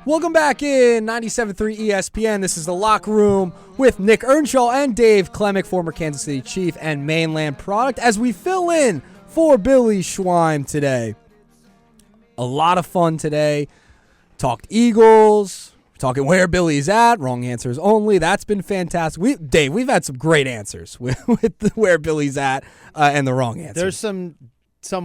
Welcome back in 97.3 ESPN. This is The Locker Room with Nick Earnshaw and Dave Klemick, former Kansas City Chief and Mainland product, as we fill in for Billy Schweim today. A lot of fun today. Talked Eagles, talking where Billy's at, wrong answers only. That's been fantastic. Dave, we've had some great answers with where Billy's at and the wrong answers. There's some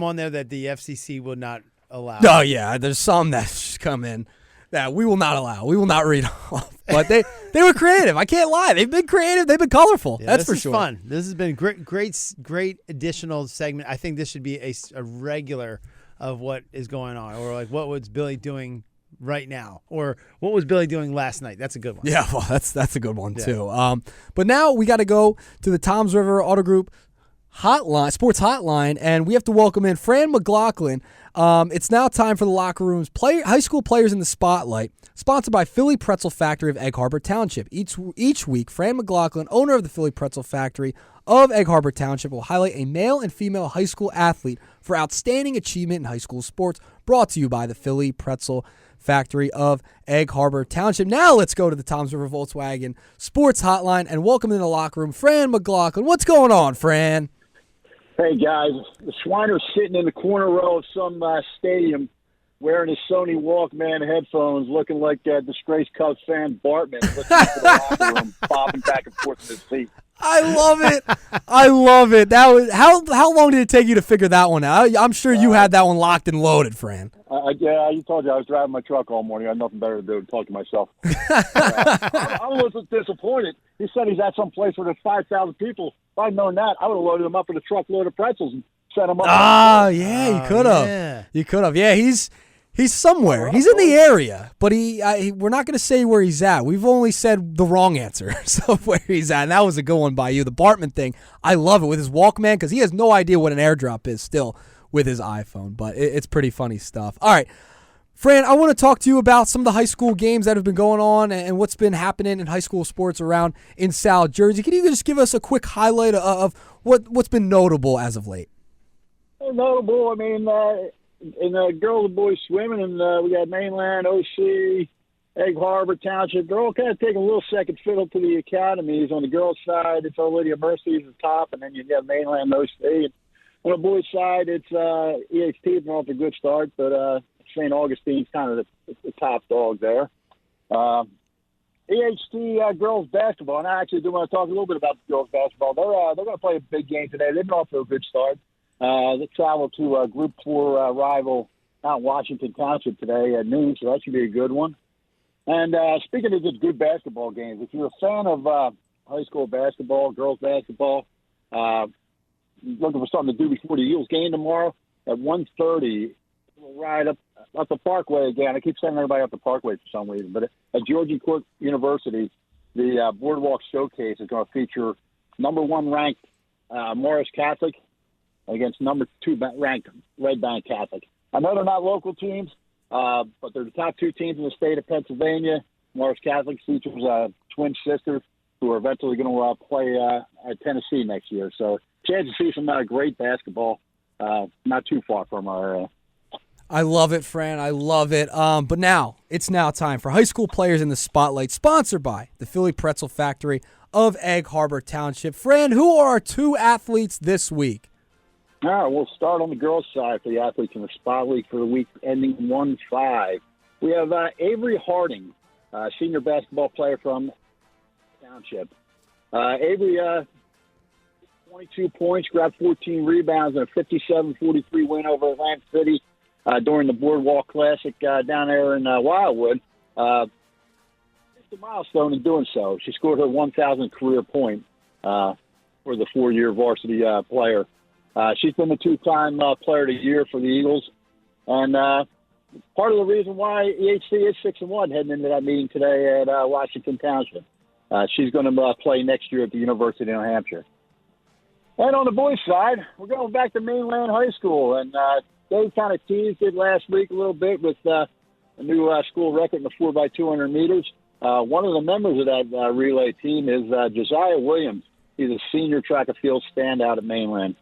on there that the FCC will not allow. Oh, yeah, there's some that come in that we will not allow. We will not read off. But they were creative. I can't lie. They've been creative. They've been colorful. Yeah, that's for sure. This is fun. This has been great additional segment. I think this should be a regular of what is going on, or like what was Billy doing right now, or what was Billy doing last night. That's a good one. Yeah, well, that's a good one too. But now we got to go to the Toms River Auto Group hotline, sports hotline, and we have to welcome in Fran McLaughlin. It's now time for the Locker Room's high school players in the spotlight, sponsored by Philly Pretzel Factory of Egg Harbor Township. Each week, Fran McLaughlin, owner of the Philly Pretzel Factory of Egg Harbor Township, will highlight a male and female high school athlete for outstanding achievement in high school sports, brought to you by the Philly Pretzel Factory of Egg Harbor Township. Now let's go to the Toms River Volkswagen Sports Hotline and welcome in the locker room, Fran McLaughlin. What's going on, Fran? Hey, guys. The Schweiner's sitting in the corner row of some stadium wearing his Sony Walkman headphones, looking like disgraced Cubs fan Bartman, listening to the locker room, bobbing back and forth in his seat. I love it. I love it. That was how long did it take you to figure that one out? I'm sure you had that one locked and loaded, Fran. Yeah, you told you I was driving my truck all morning. I had nothing better to do than talk to myself. I'm a little disappointed. He said he's at some place where there's 5,000 people. If I'd known that, I would have loaded him up with a truckload of pretzels and sent him up. Oh, yeah, you could have. Yeah. You could have. Yeah, he's somewhere. He's in the area, but we're not going to say where he's at. We've only said the wrong answer of where he's at, and that was a good one by you. The Bartman thing, I love it with his Walkman because he has no idea what an airdrop is still with his iPhone, but it's pretty funny stuff. All right, Fran, I want to talk to you about some of the high school games that have been going on and what's been happening in high school sports around in South Jersey. Can you just give us a quick highlight of what's been notable as of late? Notable, I mean, in girls and boys swimming, and we got Mainland, OC, Egg Harbor Township. They're all kind of taking a little second fiddle to the academies. On the girls' side, it's Our Lady of Mercy is the top, and then you got Mainland, OC. And on the boys' side, it's EHT. They're off to a good start, but St. Augustine's kind of the top dog there. EHT girls basketball, and I actually do want to talk a little bit about the girls basketball. They're going to play a big game today. They've been off to a good start. They travel to a Group 4 rival out in Washington Township today at noon, so that should be a good one. And speaking of just good basketball games, if you're a fan of high school basketball, girls basketball, looking for something to do before the Eagles game tomorrow at 1:30, we'll ride up the Parkway again. I keep sending everybody up the Parkway for some reason, but at Georgia Court University, the Boardwalk Showcase is going to feature number 1 ranked Morris Catholic against number 2 ranked Red Bank Catholic. I know they're not local teams, but they're the top 2 teams in the state of Pennsylvania. Morris Catholic features twin sisters who are eventually going to play at Tennessee next year. So chance to see some great basketball not too far from our area. I love it, Fran. I love it. But now, it's now time for high school players in the spotlight, sponsored by the Philly Pretzel Factory of Egg Harbor Township. Fran, who are our 2 athletes this week? All right, we'll start on the girls' side for the athletes in the spotlight for the week ending 1-5. We have Avery Harding, senior basketball player from Township. Avery, 22 points, grabbed 14 rebounds, and a 57-43 win over Atlantic City during the Boardwalk Classic down there in Wildwood. It's a milestone in doing so. She scored her 1,000th career point for the 4-year varsity player. She's been the 2-time player of the year for the Eagles. And part of the reason why EHC is 6-1 heading into that meeting today at Washington Township. She's going to play next year at the University of New Hampshire. And on the boys' side, we're going back to Mainland High School. And they kind of teased it last week a little bit with a new school record in the 4x200 meters. One of the members of that relay team is Josiah Williams. He's a senior track and field standout at Mainland.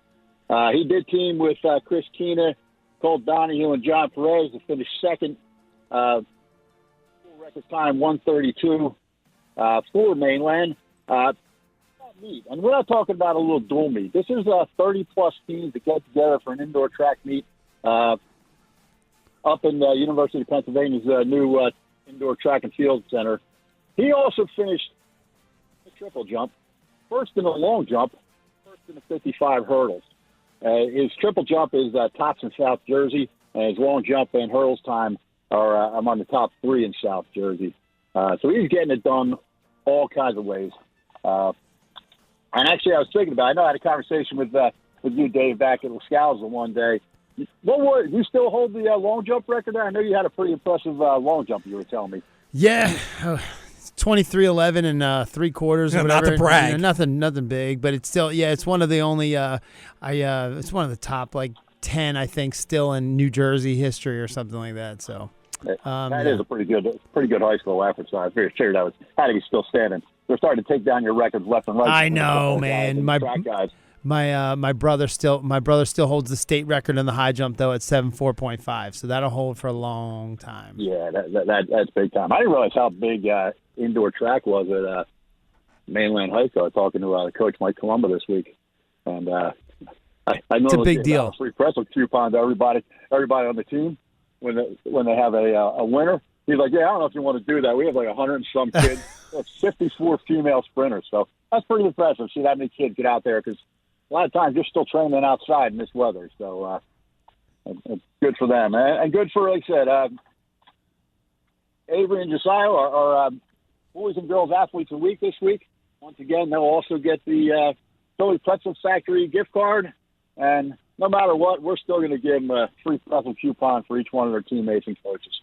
He did team with Chris Keena, Colt Donahue, and John Perez to finish second fastest time 1:32 for mainland. Meet. And we're not talking about a little dual meet. This is 30-plus teams that get together for an indoor track meet up in the University of Pennsylvania's new indoor track and field center. He also finished the triple jump, first in the long jump, first in the 55 hurdles. His triple jump is tops in South Jersey, and his long jump and hurdles time are among the top 3 in South Jersey. So he's getting it done all kinds of ways. And actually, I was thinking about it. I know I had a conversation with you, Dave, back at Lascaux one day. Do you still hold the long jump record there? I know you had a pretty impressive long jump, you were telling me. Yeah, 23:11 and 3/4 or whatever. Not to brag. You know, nothing big, but it's still, it's one of the only, it's one of the top, 10, I think, still in New Jersey history or something like that, so. That is a pretty good high school effort, so I figured that had to be still standing. They're starting to take down your records left and right. I know, man. My brother still holds the state record in the high jump though at 7.4.5, so that'll hold for a long time. Yeah, that's big time. I didn't realize how big indoor track was at Mainland High School. I was talking to Coach Mike Colombo this week, and I normally it's a big deal. Free pretzel coupon to everybody on the team when they have a winner. He's like, yeah, I don't know if you want to do that. We have 100 and some kids. It's 54 female sprinters, so that's pretty impressive. See that many kids get out there because a lot of times you're still training outside in this weather. So it's good for them, and good for, like I said, Avery and Josiah are boys and girls athletes of the week this week. Once again, they'll also get the Philly Pretzel Factory gift card, and no matter what, we're still going to give them a free pretzel coupon for each one of their teammates and coaches.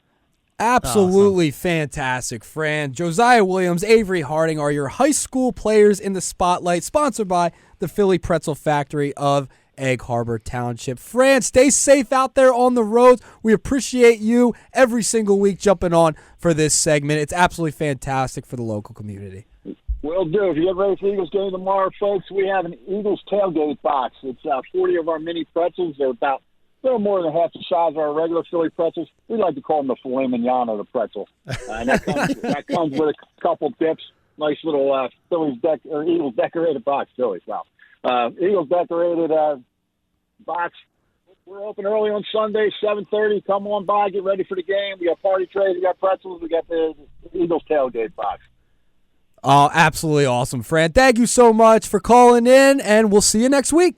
Absolutely fantastic, Fran. Josiah Williams, Avery Harding are your high school players in the spotlight, sponsored by the Philly Pretzel Factory of Egg Harbor Township. Fran, stay safe out there on the roads. We appreciate you every single week jumping on for this segment. It's absolutely fantastic for the local community. Will do. If you get ready for the Eagles game tomorrow, folks, we have an Eagles tailgate box. It's 40 of our mini pretzels. They're about a little more than half the size of our regular Philly pretzels. We like to call them the filet mignon of the pretzel. And that comes with a couple dips. Nice little Eagles decorated box. Phillies, wow. Eagles decorated box. We're open early on Sunday, 7:30. Come on by, get ready for the game. We got party trays, we got pretzels, we got the Eagles tailgate box. Oh, absolutely awesome, Fran. Thank you so much for calling in, and we'll see you next week.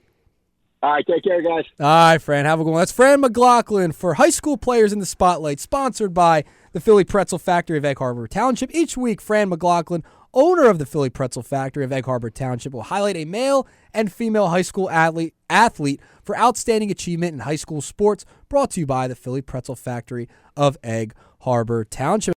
All right, take care, guys. All right, Fran, have a good one. That's Fran McLaughlin for High School Players in the Spotlight, sponsored by the Philly Pretzel Factory of Egg Harbor Township. Each week, Fran McLaughlin, owner of the Philly Pretzel Factory of Egg Harbor Township, will highlight a male and female high school athlete for outstanding achievement in high school sports, brought to you by the Philly Pretzel Factory of Egg Harbor Township.